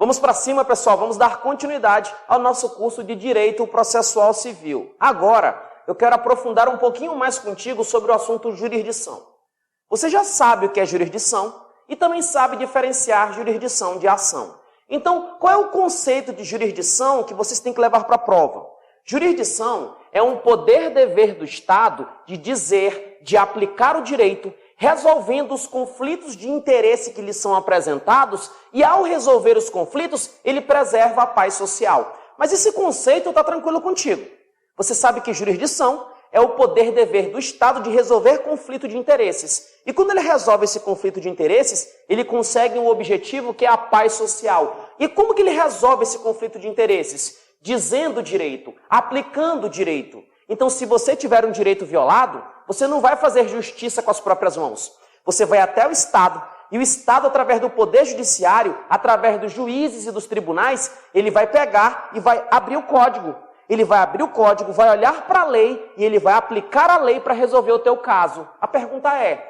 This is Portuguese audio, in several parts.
Vamos para cima, pessoal, vamos dar continuidade ao nosso curso de Direito Processual Civil. Agora, eu quero aprofundar um pouquinho mais contigo sobre o assunto jurisdição. Você já sabe o que é jurisdição e também sabe diferenciar jurisdição de ação. Então, qual é o conceito de jurisdição que vocês têm que levar para a prova? Jurisdição é um poder-dever do Estado de dizer, de aplicar o direito, resolvendo os conflitos de interesse que lhe são apresentados e, ao resolver os conflitos, ele preserva a paz social. Mas esse conceito está tranquilo contigo. Você sabe que jurisdição é o poder-dever do Estado de resolver conflito de interesses. E quando ele resolve esse conflito de interesses, ele consegue um objetivo que é a paz social. E como que ele resolve esse conflito de interesses? Dizendo direito, aplicando direito. Então, se você tiver um direito violado, você não vai fazer justiça com as próprias mãos. Você vai até o Estado, e o Estado, através do Poder Judiciário, através dos juízes e dos tribunais, ele vai pegar e vai abrir o código. Ele vai abrir o código, vai olhar para a lei e ele vai aplicar a lei para resolver o teu caso. A pergunta é,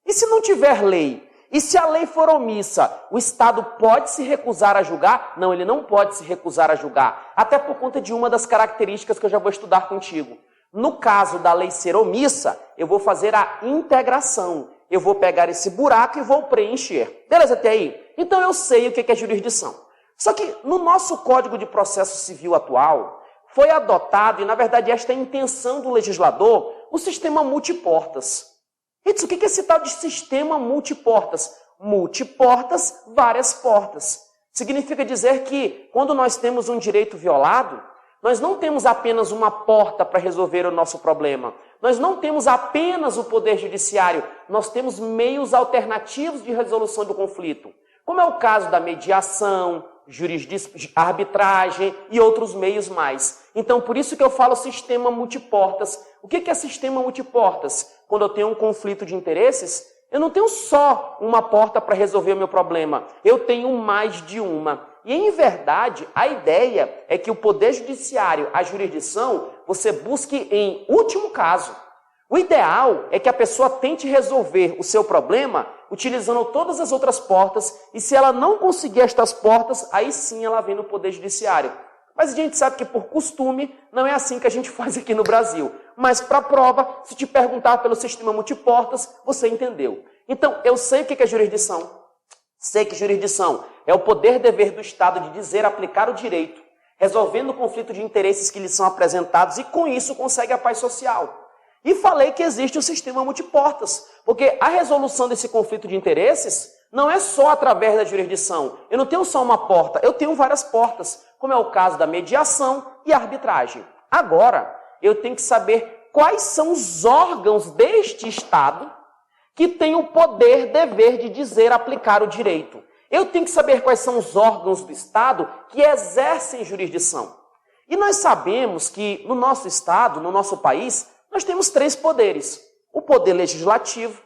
e se não tiver lei? E se a lei for omissa, o Estado pode se recusar a julgar? Não, ele não pode se recusar a julgar. Até por conta de uma das características que eu já vou estudar contigo. No caso da lei ser omissa, eu vou fazer a integração. Eu vou pegar esse buraco e vou preencher. Beleza até aí? Então eu sei o que é jurisdição. Só que no nosso Código de Processo Civil atual, foi adotado, e na verdade esta é a intenção do legislador, o sistema multiportas. E o que é esse tal de sistema multiportas? Multiportas, várias portas. Significa dizer que quando nós temos um direito violado, nós não temos apenas uma porta para resolver o nosso problema. Nós não temos apenas o Poder Judiciário, nós temos meios alternativos de resolução do conflito. Como é o caso da mediação, arbitragem e outros meios mais. Então, por isso que eu falo sistema multiportas. O que é sistema multiportas? Quando eu tenho um conflito de interesses, eu não tenho só uma porta para resolver o meu problema. Eu tenho mais de uma. E, em verdade, a ideia é que o Poder Judiciário, a jurisdição, você busque em último caso. O ideal é que a pessoa tente resolver o seu problema utilizando todas as outras portas, e se ela não conseguir estas portas, aí sim ela vem no Poder Judiciário. Mas a gente sabe que por costume não é assim que a gente faz aqui no Brasil. Mas para a prova, se te perguntar pelo sistema multiportas, você entendeu. Então, eu sei o que é jurisdição. Sei que jurisdição é o poder-dever do Estado de dizer, aplicar o direito, resolvendo o conflito de interesses que lhe são apresentados e com isso consegue a paz social. E falei que existe o sistema multiportas, porque a resolução desse conflito de interesses não é só através da jurisdição. Eu não tenho só uma porta, eu tenho várias portas, como é o caso da mediação e arbitragem. Agora, eu tenho que saber quais são os órgãos deste Estado que têm o poder, dever de dizer, aplicar o direito. Eu tenho que saber quais são os órgãos do Estado que exercem jurisdição. E nós sabemos que no nosso Estado, no nosso país, nós temos três poderes: o poder legislativo,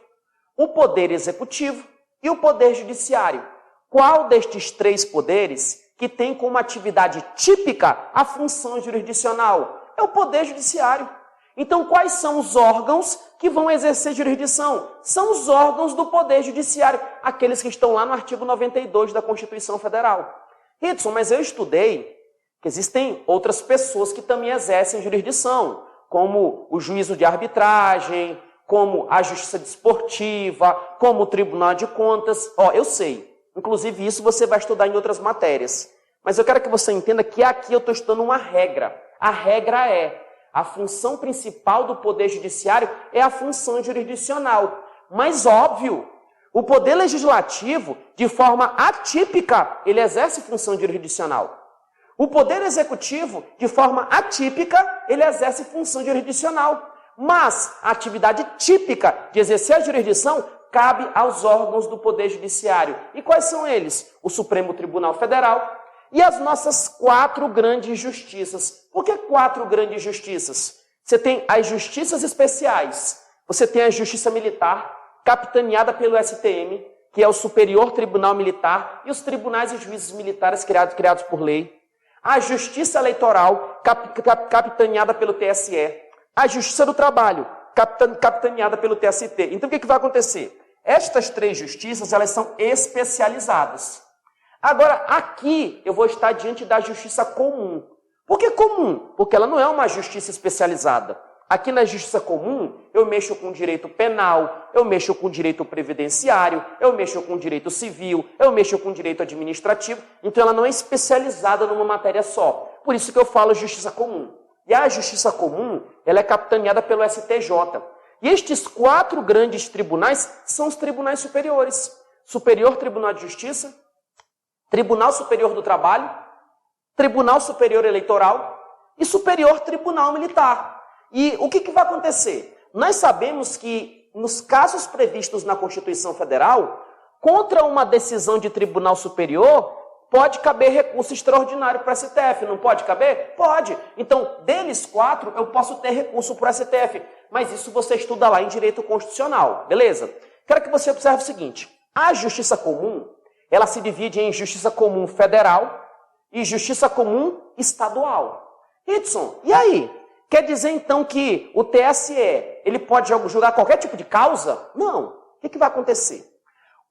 o poder executivo e o poder judiciário. Qual destes três poderes que tem como atividade típica a função jurisdicional? É o poder judiciário. Então, quais são os órgãos que vão exercer jurisdição? São os órgãos do poder judiciário, aqueles que estão lá no artigo 92 da Constituição Federal. Edson, mas eu estudei que existem outras pessoas que também exercem jurisdição, como o juízo de arbitragem, como a justiça desportiva, como o Tribunal de Contas. Eu sei, inclusive isso você vai estudar em outras matérias. Mas eu quero que você entenda que aqui eu estou estudando uma regra. A regra é, a função principal do Poder Judiciário é a função jurisdicional. Mas, óbvio, o Poder Legislativo, de forma atípica, ele exerce função jurisdicional. O Poder Executivo, de forma atípica, ele exerce função jurisdicional. Mas a atividade típica de exercer a jurisdição cabe aos órgãos do Poder Judiciário. E quais são eles? O Supremo Tribunal Federal e as nossas 4 grandes justiças. Por que 4 grandes justiças? Você tem as justiças especiais, você tem a Justiça Militar, capitaneada pelo STM, que é o Superior Tribunal Militar, e os tribunais e juízes militares criados por lei. A Justiça Eleitoral, capitaneada pelo TSE. A Justiça do Trabalho, capitaneada pelo TST. Então, o que vai acontecer? Estas 3 justiças, elas são especializadas. Agora, aqui eu vou estar diante da justiça comum. Por que comum? Porque ela não é uma justiça especializada. Aqui na justiça comum, eu mexo com direito penal, eu mexo com direito previdenciário, eu mexo com direito civil, eu mexo com direito administrativo. Então ela não é especializada numa matéria só. Por isso que eu falo justiça comum. E a justiça comum, ela é capitaneada pelo STJ. E estes 4 grandes tribunais são os tribunais superiores. Superior Tribunal de Justiça, Tribunal Superior do Trabalho, Tribunal Superior Eleitoral e Superior Tribunal Militar. E o que vai acontecer? Nós sabemos que, nos casos previstos na Constituição Federal, contra uma decisão de tribunal superior, pode caber recurso extraordinário para o STF. Não pode caber? Pode. Então, deles 4, eu posso ter recurso para o STF. Mas isso você estuda lá em direito constitucional. Beleza? Quero que você observe o seguinte. A justiça comum, ela se divide em justiça comum federal e justiça comum estadual. Edson, e aí? Quer dizer, então, que o TSE, ele pode julgar qualquer tipo de causa? Não. O que vai acontecer?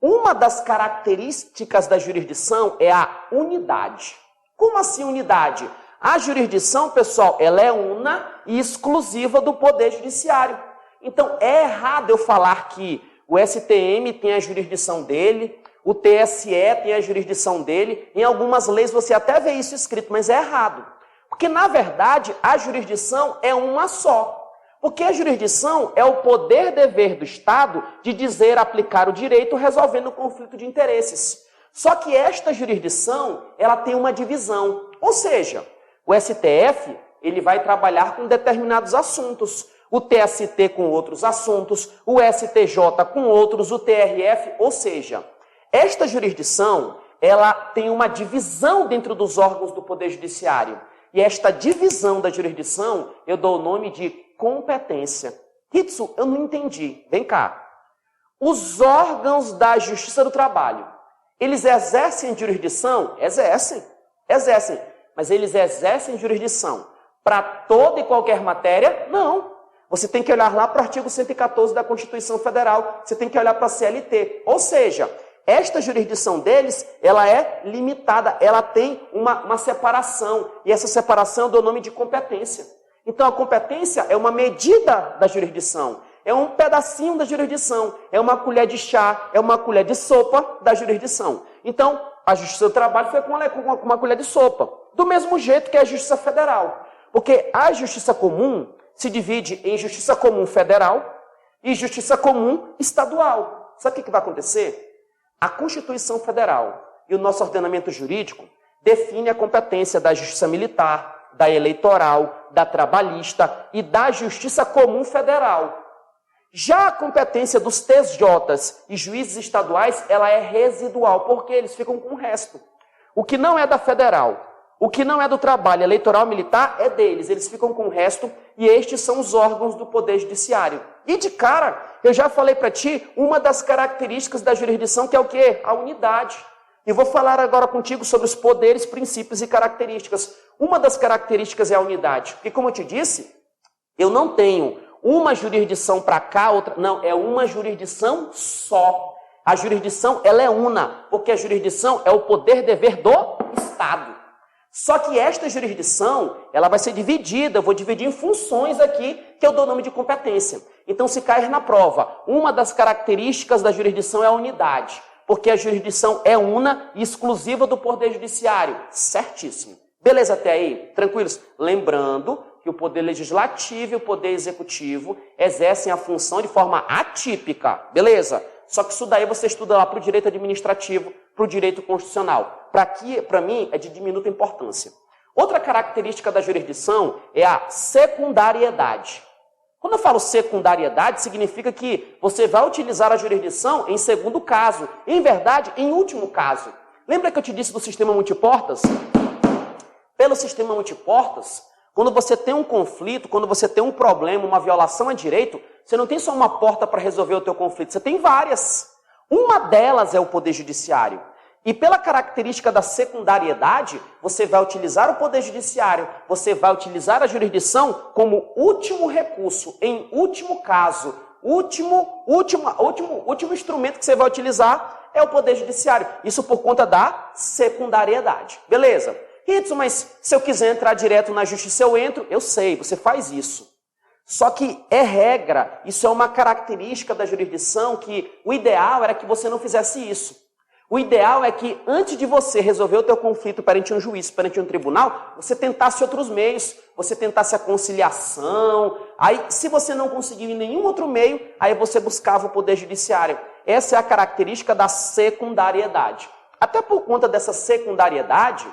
Uma das características da jurisdição é a unidade. Como assim unidade? A jurisdição, pessoal, ela é una e exclusiva do Poder Judiciário. Então, é errado eu falar que o STM tem a jurisdição dele, o TSE tem a jurisdição dele. Em algumas leis você até vê isso escrito, mas é errado. Porque, na verdade, a jurisdição é uma só. Porque a jurisdição é o poder-dever do Estado de dizer, aplicar o direito, resolvendo o conflito de interesses. Só que esta jurisdição, ela tem uma divisão. Ou seja, o STF, ele vai trabalhar com determinados assuntos. O TST com outros assuntos, o STJ com outros, o TRF. Ou seja, esta jurisdição, ela tem uma divisão dentro dos órgãos do Poder Judiciário. E esta divisão da jurisdição, eu dou o nome de competência. Hitsu, eu não entendi. Vem cá. Os órgãos da Justiça do Trabalho, eles exercem jurisdição? Exercem. Mas eles exercem jurisdição para toda e qualquer matéria? Não. Você tem que olhar lá para o artigo 114 da Constituição Federal. Você tem que olhar para a CLT. Ou seja, esta jurisdição deles, ela é limitada, ela tem uma separação. E essa separação eu dou o nome de competência. Então a competência é uma medida da jurisdição. É um pedacinho da jurisdição. É uma colher de chá, é uma colher de sopa da jurisdição. Então, a Justiça do Trabalho foi com uma colher de sopa. Do mesmo jeito que a Justiça Federal. Porque a Justiça Comum se divide em Justiça Comum Federal e Justiça Comum Estadual. Sabe o que vai acontecer? A Constituição Federal e o nosso ordenamento jurídico define a competência da Justiça Militar, da Eleitoral, da Trabalhista e da Justiça Comum Federal. Já a competência dos TSJs e juízes estaduais, ela é residual, porque eles ficam com o resto. O que não é da Federal, o que não é do Trabalho, Eleitoral, Militar, é deles. Eles ficam com o resto e estes são os órgãos do Poder Judiciário. E de cara, eu já falei para ti uma das características da jurisdição, que é o quê? A unidade. E vou falar agora contigo sobre os poderes, princípios e características. Uma das características é a unidade. Porque, como eu te disse, eu não tenho uma jurisdição para cá, outra... Não, é uma jurisdição só. A jurisdição, ela é una, porque a jurisdição é o poder-dever do Estado. Só que esta jurisdição, ela vai ser dividida, eu vou dividir em funções aqui, que eu dou o nome de competência. Então, se cair na prova, uma das características da jurisdição é a unidade, porque a jurisdição é una e exclusiva do Poder Judiciário. Certíssimo. Beleza até aí? Tranquilos? Lembrando que o Poder Legislativo e o Poder Executivo exercem a função de forma atípica. Beleza? Só que isso daí você estuda lá para o direito administrativo, para o direito constitucional. Para mim, é de diminuta importância. Outra característica da jurisdição é a secundariedade. Quando eu falo secundariedade, significa que você vai utilizar a jurisdição em segundo caso. Em verdade, em último caso. Lembra que eu te disse do sistema multiportas? Pelo sistema multiportas, quando você tem um conflito, quando você tem um problema, uma violação a direito, você não tem só uma porta para resolver o teu conflito, você tem várias. Uma delas é o Poder Judiciário. E pela característica da secundariedade, você vai utilizar o Poder Judiciário, você vai utilizar a jurisdição como último recurso, em último caso. Último instrumento que você vai utilizar é o Poder Judiciário. Isso por conta da secundariedade. Beleza. Ritson, mas se eu quiser entrar direto na justiça, eu entro? Eu sei, você faz isso. Só que é regra, isso é uma característica da jurisdição que o ideal era que você não fizesse isso. O ideal é que antes de você resolver o teu conflito perante um juiz, perante um tribunal, você tentasse outros meios, você tentasse a conciliação. Aí, se você não conseguiu em nenhum outro meio, aí você buscava o Poder Judiciário. Essa é a característica da secundariedade. Até por conta dessa secundariedade,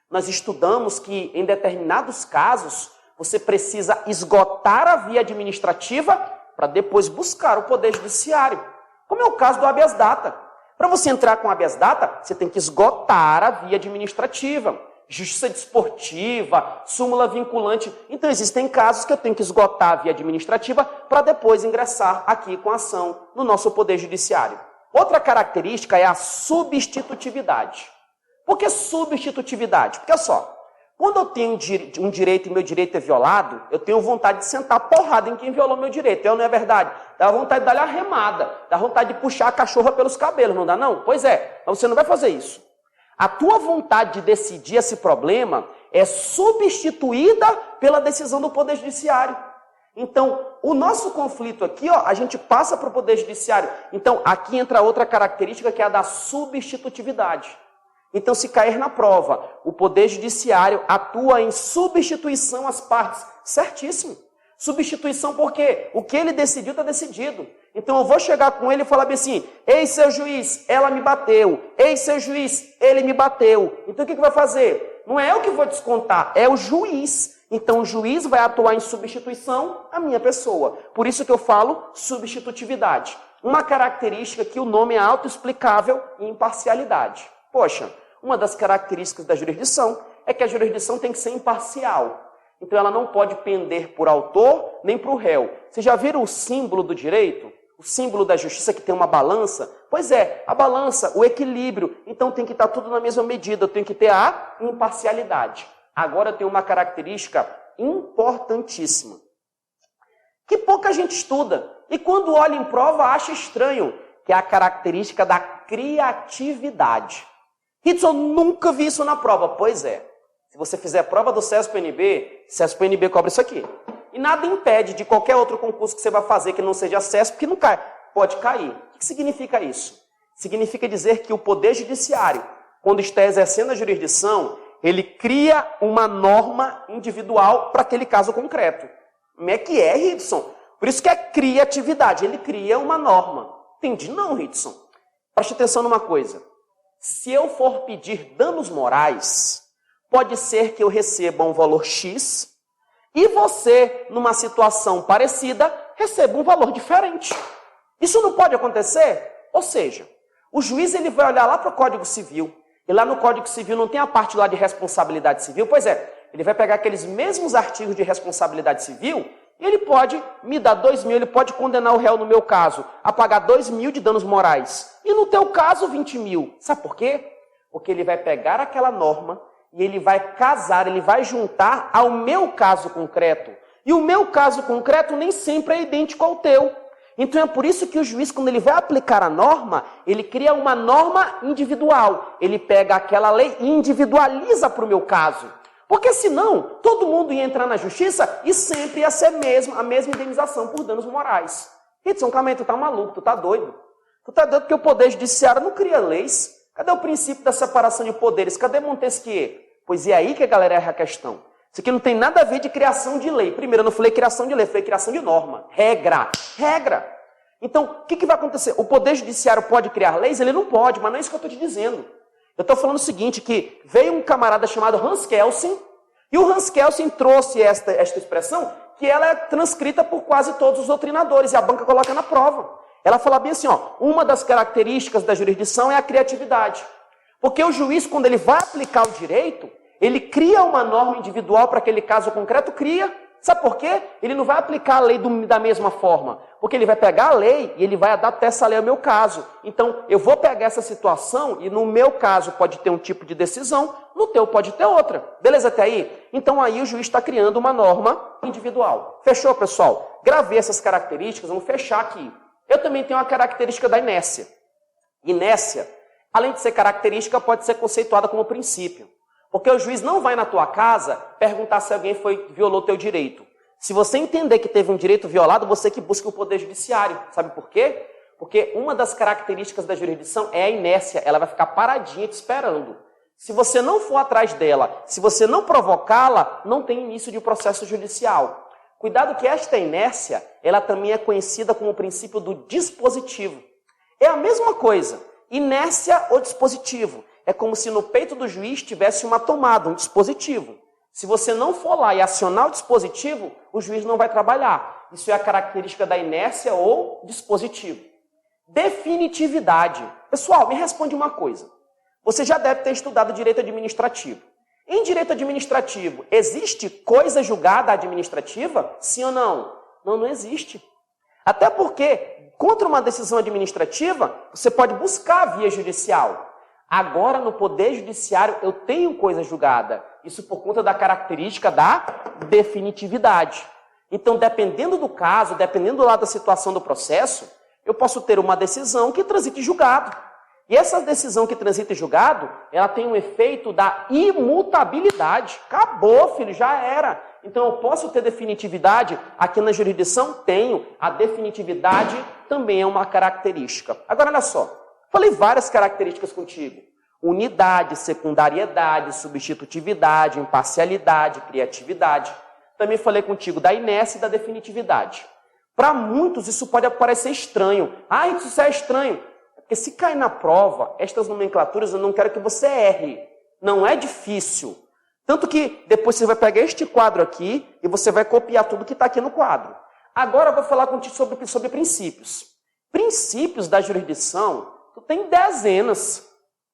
nós estudamos que em determinados casos, você precisa esgotar a via administrativa para depois buscar o Poder Judiciário. Como é o caso do habeas data. Para você entrar com habeas data, você tem que esgotar a via administrativa. Justiça desportiva, súmula vinculante. Então, existem casos que eu tenho que esgotar a via administrativa para depois ingressar aqui com a ação no nosso Poder Judiciário. Outra característica é a substitutividade. Por que substitutividade? Porque, olha só, quando eu tenho um direito e meu direito é violado, eu tenho vontade de sentar porrada em quem violou meu direito. Não é verdade? Dá vontade de dar-lhe a remada, dá vontade de puxar a cachorra pelos cabelos, não dá não? Pois é, mas você não vai fazer isso. A tua vontade de decidir esse problema é substituída pela decisão do Poder Judiciário. Então, o nosso conflito aqui, ó, a gente passa para o Poder Judiciário. Então, aqui entra outra característica que é a da substitutividade. Então, se cair na prova, o Poder Judiciário atua em substituição às partes. Certíssimo. Substituição por quê? O que ele decidiu está decidido. Então, eu vou chegar com ele e falar bem assim, ei, seu juiz, ela me bateu. Ei, seu juiz, ele me bateu. Então, o que vai fazer? Não é eu que vou descontar, é o juiz. Então, o juiz vai atuar em substituição à minha pessoa. Por isso que eu falo substitutividade. Uma característica que o nome é autoexplicável e imparcialidade. Poxa, uma das características da jurisdição é que a jurisdição tem que ser imparcial. Então, ela não pode pender por autor nem para o réu. Vocês já viram o símbolo do direito? O símbolo da justiça que tem uma balança? Pois é, a balança, o equilíbrio. Então, tem que estar tudo na mesma medida. Eu tenho que ter a imparcialidade. Agora, tem uma característica importantíssima, que pouca gente estuda. E quando olha em prova, acha estranho, que é a característica da criatividade. Ritson, nunca vi isso na prova. Pois é. Se você fizer a prova do CESP-NB, CESP-NB cobra isso aqui. E nada impede de qualquer outro concurso que você vai fazer que não seja CESP, que não cai. Pode cair. O que significa isso? Significa dizer que o Poder Judiciário, quando está exercendo a jurisdição, ele cria uma norma individual para aquele caso concreto. Como é que é, Ritson? Por isso que é criatividade. Ele cria uma norma. Entendi? Não, Ritson. Preste atenção numa coisa. Se eu for pedir danos morais, pode ser que eu receba um valor X e você, numa situação parecida, receba um valor diferente. Isso não pode acontecer? Ou seja, o juiz ele vai olhar lá para o Código Civil, e lá no Código Civil não tem a parte lá de responsabilidade civil, pois é, ele vai pegar aqueles mesmos artigos de responsabilidade civil e ele pode me dar 2.000, ele pode condenar o réu, no meu caso, a pagar 2.000 de danos morais. E no teu caso, 20.000. Sabe por quê? Porque ele vai pegar aquela norma e ele vai casar, ele vai juntar ao meu caso concreto. E o meu caso concreto nem sempre é idêntico ao teu. Então é por isso que o juiz, quando ele vai aplicar a norma, ele cria uma norma individual. Ele pega aquela lei e individualiza para o meu caso. Porque senão, todo mundo ia entrar na justiça e sempre ia ser a mesma indenização por danos morais. Ritson, calma aí, tu tá maluco, tu tá doido. Tu tá doido porque o Poder Judiciário não cria leis. Cadê o princípio da separação de poderes? Cadê Montesquieu? Pois é aí que a galera erra a questão. Isso aqui não tem nada a ver de criação de lei. Primeiro, eu não falei criação de lei, eu falei criação de norma. Regra. Então, o que vai acontecer? O Poder Judiciário pode criar leis? Ele não pode, mas não é isso que eu estou te dizendo. Eu estou falando o seguinte, que veio um camarada chamado Hans Kelsen, e o Hans Kelsen trouxe esta expressão, que ela é transcrita por quase todos os doutrinadores, e a banca coloca na prova. Ela fala bem assim, ó, uma das características da jurisdição é a criatividade. Porque o juiz, quando ele vai aplicar o direito, ele cria uma norma individual para aquele caso concreto, cria. Sabe por quê? Ele não vai aplicar a lei da mesma forma. Porque ele vai pegar a lei e ele vai adaptar essa lei ao meu caso. Então, eu vou pegar essa situação e no meu caso pode ter um tipo de decisão, no teu pode ter outra. Beleza até aí? Então, aí o juiz está criando uma norma individual. Fechou, pessoal? Gravei essas características, vamos fechar aqui. Eu também tenho uma característica da inércia. Inércia, além de ser característica, pode ser conceituada como princípio. Porque o juiz não vai na tua casa perguntar se alguém violou teu direito. Se você entender que teve um direito violado, você que busca o poder judiciário. Sabe por quê? Porque uma das características da jurisdição é a inércia. Ela vai ficar paradinha te esperando. Se você não for atrás dela, se você não provocá-la, não tem início de processo judicial. Cuidado que esta inércia, ela também é conhecida como o princípio do dispositivo. É a mesma coisa, inércia ou dispositivo. É como se no peito do juiz tivesse uma tomada, um dispositivo. Se você não for lá e acionar o dispositivo, o juiz não vai trabalhar. Isso é a característica da inércia ou dispositivo. Definitividade. Pessoal, me responde uma coisa. Você já deve ter estudado direito administrativo. Em direito administrativo, existe coisa julgada administrativa? Sim ou não? Não, não existe. Até porque, contra uma decisão administrativa, você pode buscar a via judicial. Agora, no Poder Judiciário, eu tenho coisa julgada. Isso por conta da característica da definitividade. Então, dependendo do caso, dependendo lá da situação do processo, eu posso ter uma decisão que transite julgado. E essa decisão que transita em julgado, ela tem um efeito da imutabilidade. Acabou, filho, já era. Então eu posso ter definitividade aqui na jurisdição? Tenho. A definitividade também é uma característica. Agora, olha só. Falei várias características contigo. Unidade, secundariedade, substitutividade, imparcialidade, criatividade. Também falei contigo da inércia e da definitividade. Para muitos isso pode parecer estranho. Ah, isso é estranho. Porque se cair na prova, estas nomenclaturas eu não quero que você erre. Não é difícil. Tanto que depois você vai pegar este quadro aqui e você vai copiar tudo que está aqui no quadro. Agora eu vou falar contigo sobre princípios. Princípios da jurisdição, tu tem dezenas.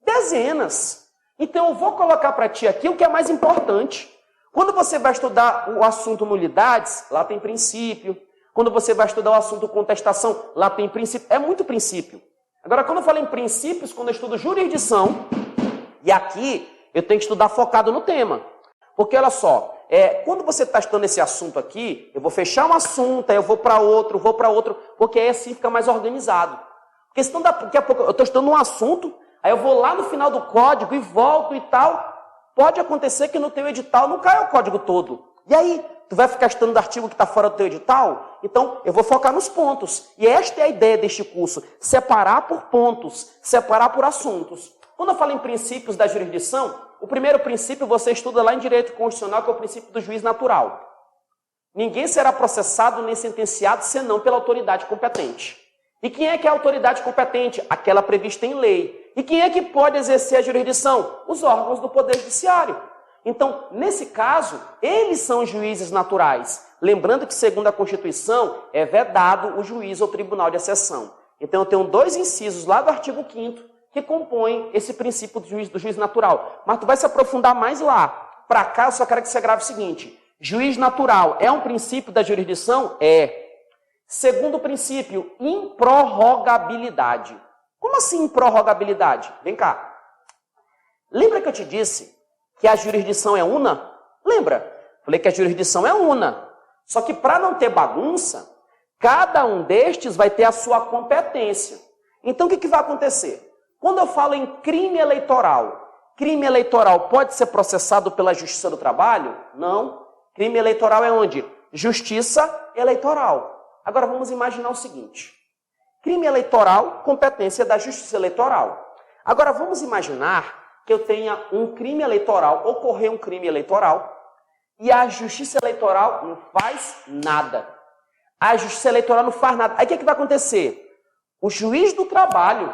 Dezenas. Então eu vou colocar para ti aqui o que é mais importante. Quando você vai estudar o assunto nulidades, lá tem princípio. Quando você vai estudar o assunto contestação, lá tem princípio. É muito princípio. Agora, quando eu falo em princípios, quando eu estudo jurisdição, e aqui eu tenho que estudar focado no tema. Porque, olha só, quando você está estudando esse assunto aqui, eu vou fechar um assunto, aí eu vou para outro, porque aí assim fica mais organizado. Porque senão daqui a pouco eu estou estudando um assunto, aí eu vou lá no final do código e volto e tal. Pode acontecer que no teu edital não caia o código todo. E aí, tu vai ficar estudando artigo que está fora do teu edital? Então, eu vou focar nos pontos. E esta é a ideia deste curso. Separar por pontos, separar por assuntos. Quando eu falo em princípios da jurisdição, o primeiro princípio você estuda lá em direito constitucional, que é o princípio do juiz natural. Ninguém será processado nem sentenciado senão pela autoridade competente. E quem é que é a autoridade competente? Aquela prevista em lei. E quem é que pode exercer a jurisdição? Os órgãos do Poder Judiciário. Então, nesse caso, eles são os juízes naturais. Lembrando que, segundo a Constituição, é vedado o juiz ou tribunal de exceção. Então, eu tenho dois incisos lá do artigo 5º que compõem esse princípio do juiz natural. Mas tu vai se aprofundar mais lá. Para cá, eu só quero que você grave o seguinte. Juiz natural é um princípio da jurisdição? É. Segundo princípio, improrrogabilidade. Como assim improrrogabilidade? Vem cá. Lembra que eu te disse que a jurisdição é una? Lembra? Falei que a jurisdição é una. Só que para não ter bagunça, cada um destes vai ter a sua competência. Então o que vai acontecer? Quando eu falo em crime eleitoral pode ser processado pela Justiça do Trabalho? Não. Crime eleitoral é onde? Justiça eleitoral. Agora vamos imaginar o seguinte. Crime eleitoral, competência da Justiça Eleitoral. Agora vamos imaginar que eu tenha um crime eleitoral, ocorrer um crime eleitoral, e a Justiça Eleitoral não faz nada. A Justiça Eleitoral não faz nada. Aí o que vai acontecer? O juiz do trabalho,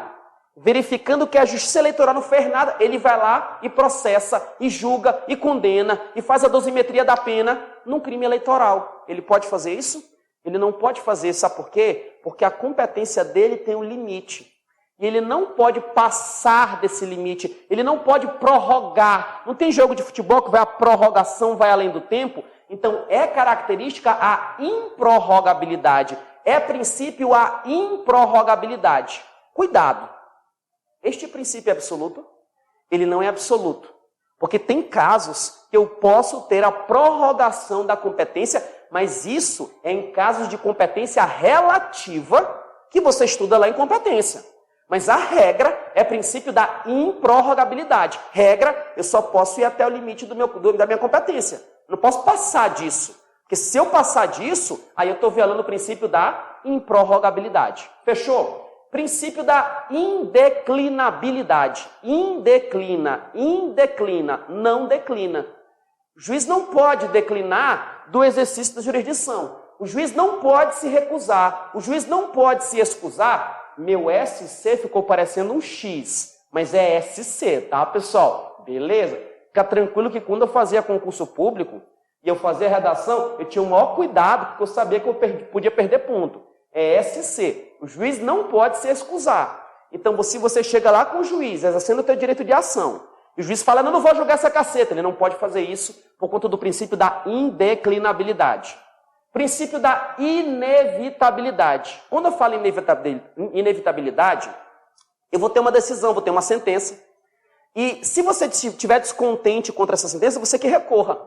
verificando que a Justiça Eleitoral não fez nada, ele vai lá e processa, e julga, e condena, e faz a dosimetria da pena num crime eleitoral. Ele pode fazer isso? Ele não pode fazer, sabe por quê? Porque a competência dele tem um limite. E ele não pode passar desse limite, ele não pode prorrogar. Não tem jogo de futebol que a prorrogação vai além do tempo? Então, é característica a improrrogabilidade. É princípio a improrrogabilidade. Cuidado. Este princípio é absoluto? Ele não é absoluto. Porque tem casos que eu posso ter a prorrogação da competência, mas isso é em casos de competência relativa que você estuda lá em competência. Mas a regra é princípio da improrrogabilidade. Regra, eu só posso ir até o limite da minha competência. Eu não posso passar disso. Porque se eu passar disso, aí eu estou violando o princípio da improrrogabilidade. Fechou? Princípio da indeclinabilidade. Indeclina, não declina. O juiz não pode declinar do exercício da jurisdição. O juiz não pode se recusar. O juiz não pode se excusar. Meu SC ficou parecendo um X, mas é SC, tá, pessoal? Beleza? Fica tranquilo que quando eu fazia concurso público e eu fazia redação, eu tinha o maior cuidado, porque eu sabia que eu podia perder ponto. É SC. O juiz não pode se excusar. Então, se você chega lá com o juiz, exercendo o teu direito de ação, e o juiz fala, não vou jogar essa caceta, ele não pode fazer isso por conta do princípio da indeclinabilidade. Princípio da inevitabilidade. Quando eu falo inevitabilidade, eu vou ter uma decisão, vou ter uma sentença. E se você estiver descontente contra essa sentença, você que recorra.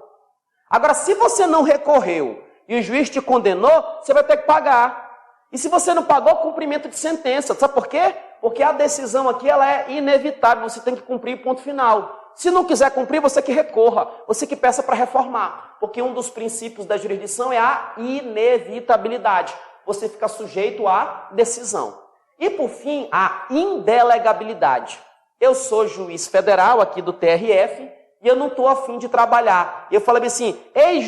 Agora, se você não recorreu e o juiz te condenou, você vai ter que pagar. E se você não pagou, cumprimento de sentença. Sabe por quê? Porque a decisão aqui ela é inevitável, você tem que cumprir, ponto final. Se não quiser cumprir, você que recorra, você que peça para reformar. Porque um dos princípios da jurisdição é a inevitabilidade. Você fica sujeito à decisão. E por fim, a indelegabilidade. Eu sou juiz federal aqui do TRF e eu não estou afim de trabalhar. Eu falei assim, ei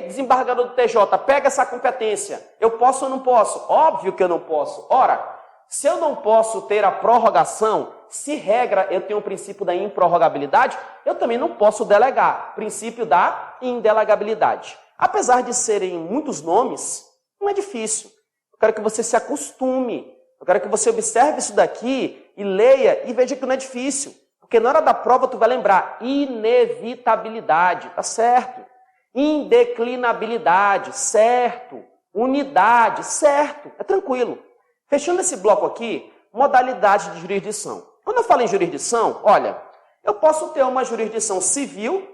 desembargador do TJ, pega essa competência. Eu posso ou não posso? Óbvio que eu não posso. Ora, se eu não posso ter a prorrogação, se regra eu tenho o princípio da improrrogabilidade, eu também não posso delegar. Princípio da indelegabilidade. Apesar de serem muitos nomes, não é difícil. Eu quero que você se acostume. Eu quero que você observe isso daqui e leia e veja que não é difícil. Porque na hora da prova tu vai lembrar inevitabilidade, tá certo? Indeclinabilidade, certo? Unidade, certo? É tranquilo. Fechando esse bloco aqui, modalidade de jurisdição. Quando eu falo em jurisdição, olha, eu posso ter uma jurisdição civil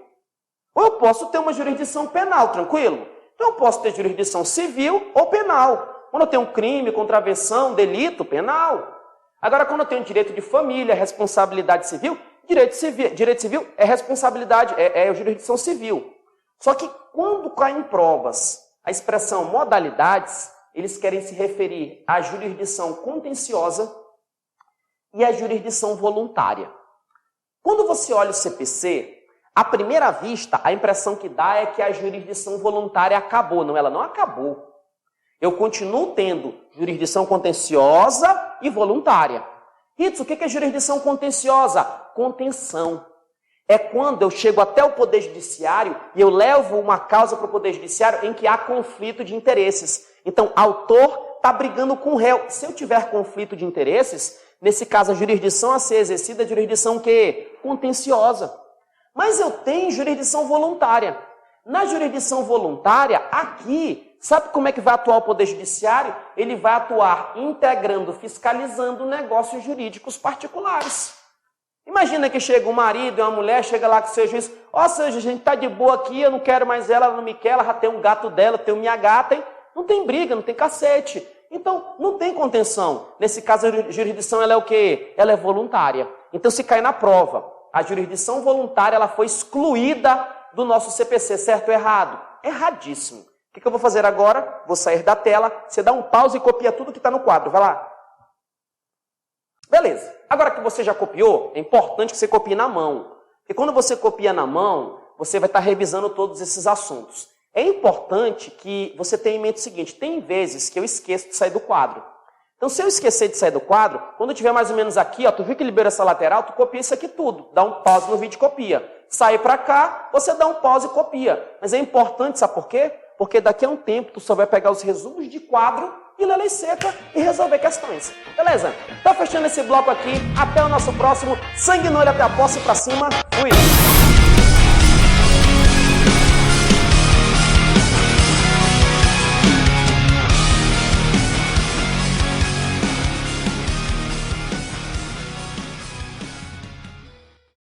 ou eu posso ter uma jurisdição penal, tranquilo? Então eu posso ter jurisdição civil ou penal. Quando eu tenho um crime, contravenção, delito, penal. Agora, quando eu tenho direito de família, responsabilidade civil, direito civil é responsabilidade, é jurisdição civil. Só que quando cai em provas a expressão modalidades, eles querem se referir à jurisdição contenciosa e à jurisdição voluntária. Quando você olha o CPC, à primeira vista, a impressão que dá é que a jurisdição voluntária acabou. Não, ela não acabou. Eu continuo tendo jurisdição contenciosa e voluntária. Ritz, o que é jurisdição contenciosa? Contenção. É quando eu chego até o Poder Judiciário e eu levo uma causa para o Poder Judiciário em que há conflito de interesses. Então, autor está brigando com o réu. Se eu tiver conflito de interesses, nesse caso a jurisdição a ser exercida é jurisdição o quê? Contenciosa. Mas eu tenho jurisdição voluntária. Na jurisdição voluntária, aqui, sabe como é que vai atuar o Poder Judiciário? Ele vai atuar integrando, fiscalizando negócios jurídicos particulares. Imagina que chega um marido e uma mulher, chega lá com o seu juiz, seja, a gente tá de boa aqui, eu não quero mais ela não me quer, ela já tem um gato dela, tem minha gata, hein? Não tem briga, não tem cacete. Então, não tem contenção. Nesse caso, a jurisdição ela é o quê? Ela é voluntária. Então, se cai na prova, a jurisdição voluntária ela foi excluída do nosso CPC, certo ou errado? Erradíssimo. O que eu vou fazer agora? Vou sair da tela, você dá um pause e copia tudo que está no quadro. Vai lá. Beleza. Agora que você já copiou, é importante que você copie na mão. Porque quando você copia na mão, você vai estar revisando todos esses assuntos. É importante que você tenha em mente o seguinte, tem vezes que eu esqueço de sair do quadro. Então, se eu esquecer de sair do quadro, quando eu estiver mais ou menos aqui, tu viu que liberou essa lateral, tu copia isso aqui tudo. Dá um pause no vídeo e copia. Sai para cá, você dá um pause e copia. Mas é importante, sabe por quê? Porque daqui a um tempo tu só vai pegar os resumos de quadro e ler lei seca e resolver questões. Beleza? Então, fechando esse bloco aqui, até o nosso próximo. Sangue no olho até a posse pra cima. Fui!